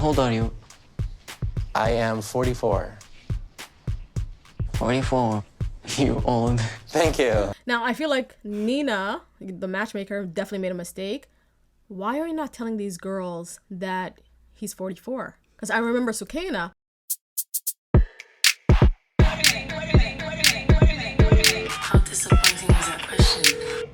old are you? I am 44. 44. You old. Thank you. Now, I feel like Nina, the matchmaker, definitely made a mistake. Why are you not telling these girls that he's 44? Because I remember Sukaina. How disappointing is that question?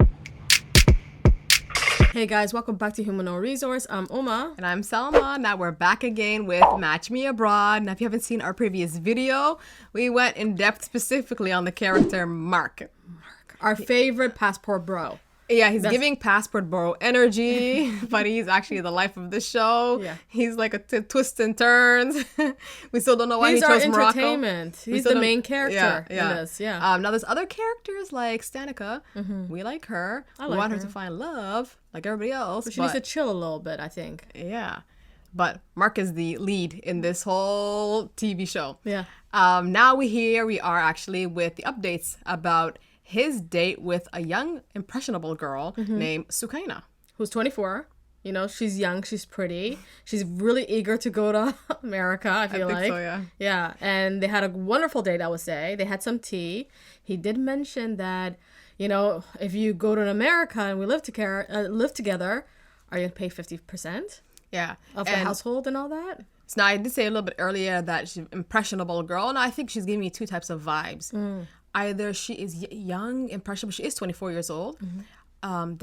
Hey guys, welcome back to Human No Resource. I'm Uma. And I'm Salma. Now we're back again with Match Me Abroad. Now, if you haven't seen our previous video, we went in depth specifically on the character Mark. Our favorite passport bro. Yeah, he's giving passport bro energy, but he's actually the life of the show. Yeah. He's like a twists and turns. We still don't know why He's he our chose Morocco. entertainment. We He's still the don't- main character in this. Yeah. Now there's other characters like Stanica. We like her. I We like want her her. to find love like everybody else. She needs to chill a little bit, I think. Yeah. But Mark is the lead in this whole TV show. Yeah. Now we are actually with the updates about his date with a young, impressionable girl named Sukaina. Who's 24. You know, she's young, she's pretty. She's really eager to go to America, I feel think like. so, yeah. Yeah, and they had a wonderful date, I would say. They had some tea. He did mention that, you know, if you go to America and we live together, are you going to pay 50% Yeah. of the household and all that? So now I did say a little bit earlier that she's an impressionable girl, and I think she's giving me two types of vibes. Either she is young, impressionable, she is 24 years old.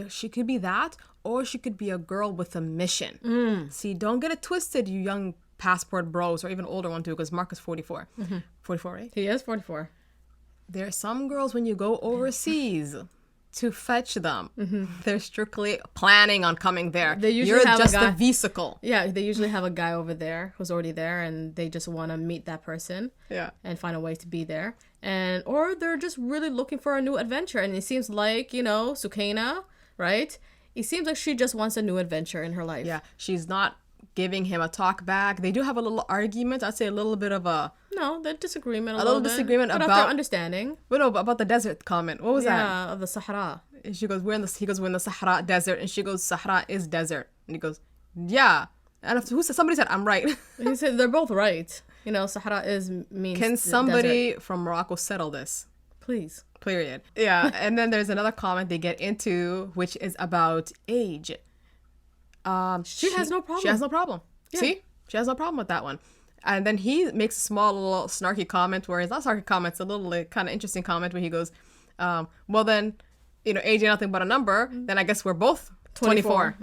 She could be that, or she could be a girl with a mission. See, don't get it twisted, you young passport bros, or even older one too, because Mark is 44. 44, right? He is 44. There are some girls when you go overseas to fetch them, they're strictly planning on coming there. They usually You're have a just guy- a vehicle. Yeah, they usually have a guy over there who's already there and they just want to meet that person. Yeah. And find a way to be there. Or they're just really looking for a new adventure. And it seems like, you know, Sukaina, right? It seems like she just wants a new adventure in her life. Yeah, she's not giving him a talk back. They do have a little argument. I'd say a little bit of a No, the disagreement a little bit, disagreement but about- after understanding. well, no, about the desert comment. What was that? Yeah, of the Sahara. And she goes, he goes, we're in the Sahara desert, and she goes, Sahara is desert, and he goes, yeah. And after somebody said, I'm right. He said they're both right. You know, Sahara means Can the somebody desert. from Morocco settle this? Please. Period. Yeah. And then there's another comment they get into, which is about age. She has no problem. She has no problem. Yeah. See? She has no problem with that one. And then he makes a small little snarky comment where it's not snarky comment, it's a little like, kind of interesting comment where he goes, well then, you know, age ain't nothing but a number, then I guess we're both 24.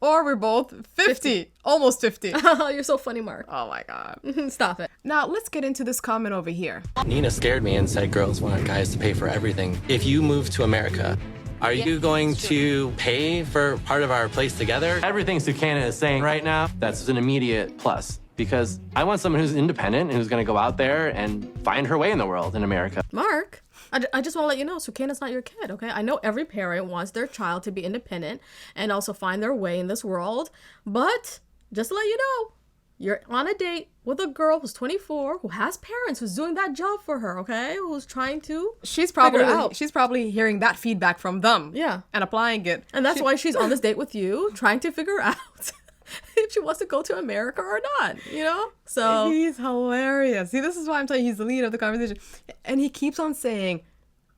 Or we're both 50. Almost 50. You're so funny, Mark. Oh my God. Stop it. Now let's get into this comment over here. Nina scared me and said girls want guys to pay for everything. If you move to America, are you going to pay for part of our place together? Everything Sukaina is saying right now, that's an immediate plus. Because I want someone who's independent and who's going to go out there and find her way in the world in America. Mark, I just want to let you know, Sukaina's not your kid, okay? I know every parent wants their child to be independent and also find their way in this world. But just to let you know, you're on a date with a girl who's 24, who has parents, who's doing that job for her, okay? Who's trying to She's figure it out. probably hearing that feedback from them. Yeah. And applying it. And that's why she's on this date with you, trying to figure out if she wants to go to America or not, you know? So He's hilarious. See, this is why I'm telling you he's the lead of the conversation. And he keeps on saying,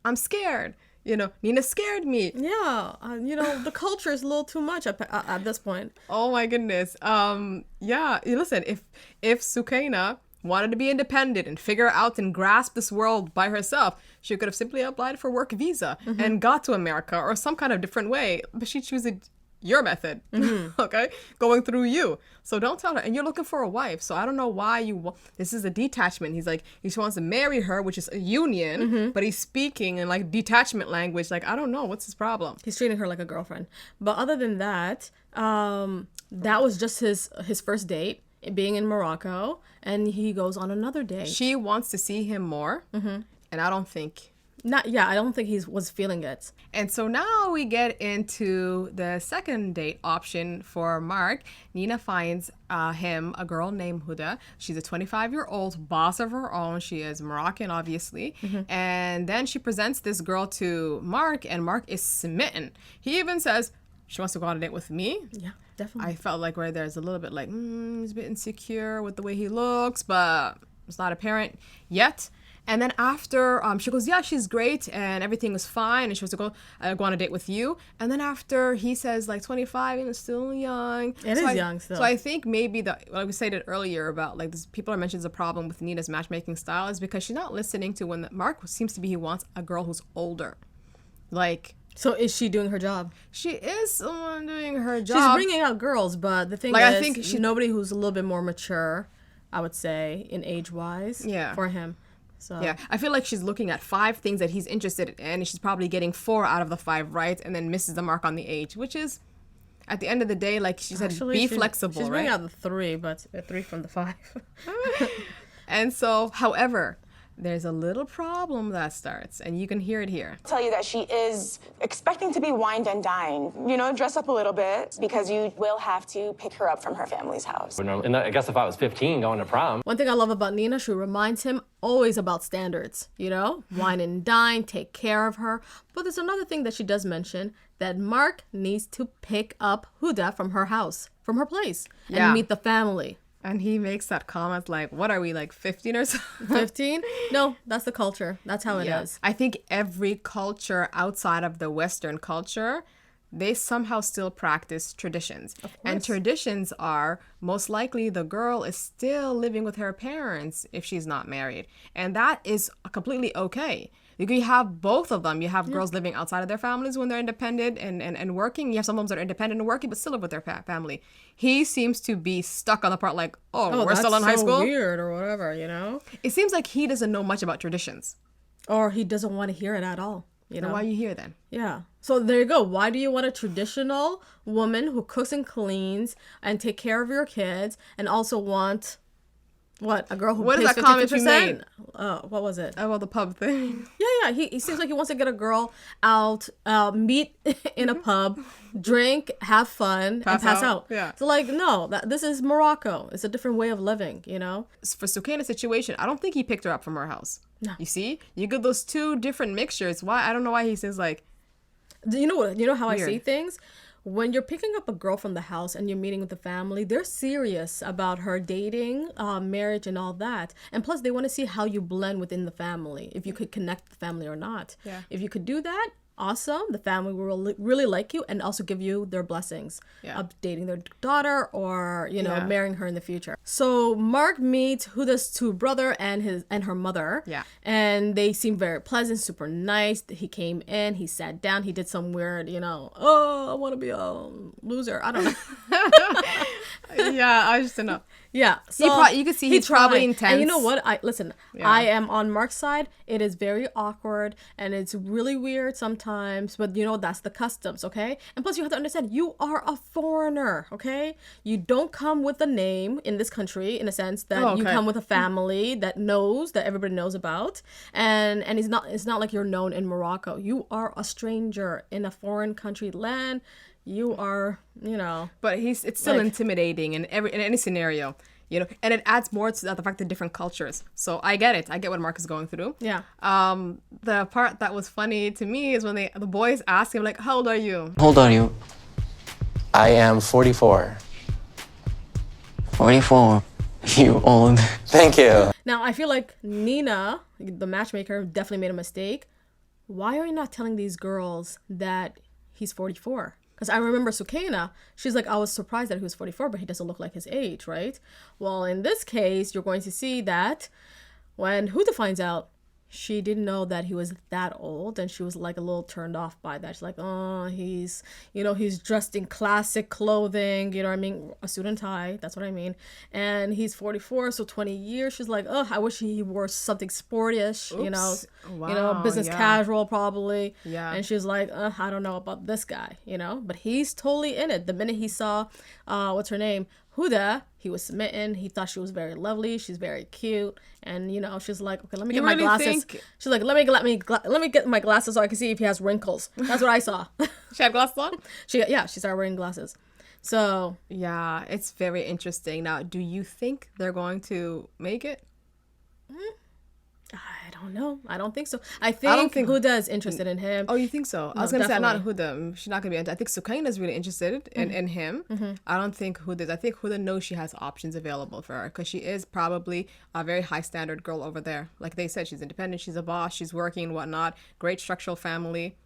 I'm scared. You know, Nina scared me. yeah, you know, the culture is a little too much at this point. Oh my goodness. Yeah, listen, if Sukaina wanted to be independent and figure out and grasp this world by herself, she could have simply applied for work visa and got to America or some kind of different way. But she chooses your method, okay? Going through you. So don't tell her. And you're looking for a wife. So I don't know why this is a detachment. He's like, he just wants to marry her, which is a union, but he's speaking in like detachment language. Like, I don't know. What's his problem? He's treating her like a girlfriend. But other than that, that was just his first date, being in Morocco, and he goes on another date. She wants to see him more. And I don't think... I don't think he was feeling it. And so now we get into the second date option for Mark. Nina finds him a girl named Huda. She's a 25-year-old boss of her own. She is Moroccan, obviously. And then she presents this girl to Mark, and Mark is smitten. He even says, she wants to go on a date with me. Yeah. definitely. I felt like where there's a little bit like, he's a bit insecure with the way he looks, but it's not apparent yet. And then after, she goes, yeah, she's great and everything was fine. And she was to go on a date with you. And then after he says like 25 and it's still young. It is young still. So I think maybe like we said it earlier about like this, people are mentioning the problem with Nina's matchmaking style is because she's not listening to when Mark seems to be, he wants a girl who's older. Like, So is she doing her job? she is someone doing her She's job. bringing out girls, but the thing Like, is, I think she- nobody who's a little bit more mature, I would say, in age-wise, Yeah. for him. So Yeah, I feel like she's looking at 5 things that he's interested in, and she's probably getting 4 out of the 5 right, and then misses the mark on the age, which is, at the end of the day, like she said, Actually, be she's- flexible, She's right? bringing out the 3, but 3 from the 5. And so, however, there's a little problem that starts, and you can hear it here. Tell you that she is expecting to be wined and dined. You know, dress up a little bit because you will have to pick her up from her family's house. And I guess if I was 15 going to prom, One thing I love about Nina, she reminds him always about standards, you know? Wine and dine, take care of her. But there's another thing that she does mention, that Mark needs to pick up Huda from her house, from her place, Yeah. and meet the family. And he makes that comment like, what are we, like 15 or so? 15? No, that's the culture. That's how it is. I think every culture outside of the Western culture, they somehow still practice traditions. And traditions are most likely the girl is still living with her parents if she's not married. And that is completely okay. You can have both of them. You have girls living outside of their families when they're independent and working. You have some of them that are independent and working but still live with their family. He seems to be stuck on the part like, oh, we're still in high school. Weird or whatever, you know? It seems like he doesn't know much about traditions. Or he doesn't want to hear it at all, you know? Why are you here then? Yeah. So there you go. Why do you want a traditional woman who cooks and cleans and take care of your kids and also want what? A girl who What is pays that comment you 50%? made? What was it? Oh, well, the pub thing. Yeah. He seems like he wants to get a girl out, meet in a pub, drink, have fun, and pass out. Yeah. So like, no, this is Morocco. It's a different way of living, you know? For Sukaina's situation, I don't think he picked her up from her house. No. You see? You get those 2 different mixtures. Why? I don't know why he says like... You know what? You know how I Weird. see things? When you're picking up a girl from the house and you're meeting with the family, they're serious about her dating, marriage, and all that. And plus, they want to see how you blend within the family, if you could connect the family or not. Yeah. If you could do that, awesome. The family will really like you and also give you their blessings of dating their daughter or, you know, marrying her in the future. So Mark meets Huda's 2 brother and her mother. Yeah. And they seem very pleasant, super nice. He came in, he sat down, he did some weird, you know, oh, I want to be a loser. I don't know. Yeah, I just don't know. Yeah, so you could see he's probably intense. And you know what? I am on Mark's side. It is very awkward and it's really weird sometimes, but you know that's the customs, okay? And plus, you have to understand, you are a foreigner, okay? You don't come with a name in this country, in a sense that you come with a family that everybody knows about, and it's not like you're known in Morocco. You are a stranger in a foreign country land. You are, you know. But it's still intimidating in any scenario, you know. And it adds more to the fact that different cultures. So I get it. I get what Mark is going through. Yeah. The part that was funny to me is when the boys ask him like, "How old are you?" Hold on, you. I am 44. 44. You old. Thank you. Now, I feel like Nina, the matchmaker, definitely made a mistake. Why are you not telling these girls that he's 44? Because I remember Sukaina, she's like, I was surprised that he was 44, but he doesn't look like his age, right? Well, in this case, you're going to see that when Huda finds out, she didn't know that he was that old, and she was like a little turned off by that. She's like, oh, he's dressed in classic clothing, you know what I mean? A suit and tie, that's what I mean. And he's 44, so 20 years. She's like, oh, I wish he wore something sporty-ish, you know, Wow, business yeah. casual probably. Yeah. And she's like, I don't know about this guy, you know? But he's totally in it. The minute he saw, what's her name? Huda, he was smitten. He thought she was very lovely. She's very cute. And, you know, she's like, okay, let me get my really glasses. think- She's like, let me get my glasses so I can see if he has wrinkles. That's what I saw. She had glasses on? She started wearing glasses. So, Yeah, it's very interesting. Now, do you think they're going to make it? I don't know. I don't think so. I think, don't think- Huda is interested in him. Oh, you think so? I was No, gonna say not definitely. Huda. She's not gonna be into. I think Sukaina is really interested in him. I don't think Huda is. I think Huda knows she has options available for her because she is probably a very high standard girl over there. Like they said, she's independent. She's a boss. She's working and whatnot. Great structural family.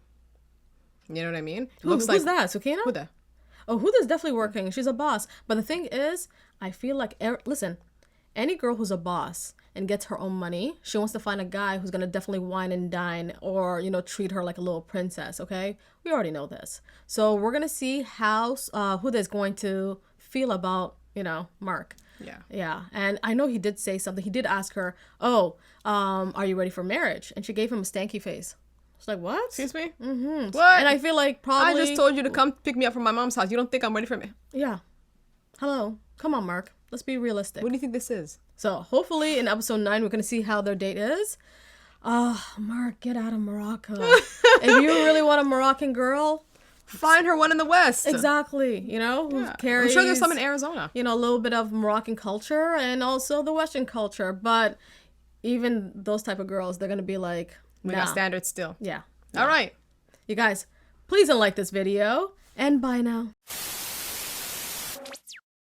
You know what I mean? Who's that? Sukaina? Huda. Oh, Huda's definitely working. She's a boss. But the thing is, I feel like, listen, any girl who's a boss and gets her own money, she wants to find a guy who's going to definitely wine and dine or, treat her like a little princess, okay? We already know this. So we're going to see how Huda is going to feel about, Mark. Yeah. Yeah. And I know he did say something. He did ask her, are you ready for marriage? And she gave him a stanky face. It's like, what? Excuse me? Mm-hmm. What? And I feel like I probably... just told you to come pick me up from my mom's house. You don't think I'm ready for me? Yeah. Hello. Come on, Mark. Let's be realistic. What do you think this is? So hopefully in episode 9, we're going to see how their date is. Mark, get out of Morocco. If you really want a Moroccan girl, Find her one in the West. exactly, who Yeah. carries... I'm sure there's some in Arizona. a little bit of Moroccan culture and also the Western culture. But even those type of girls, they're going to be like, We nah. got standards still. Yeah. All right. You guys, please like this video. And bye now.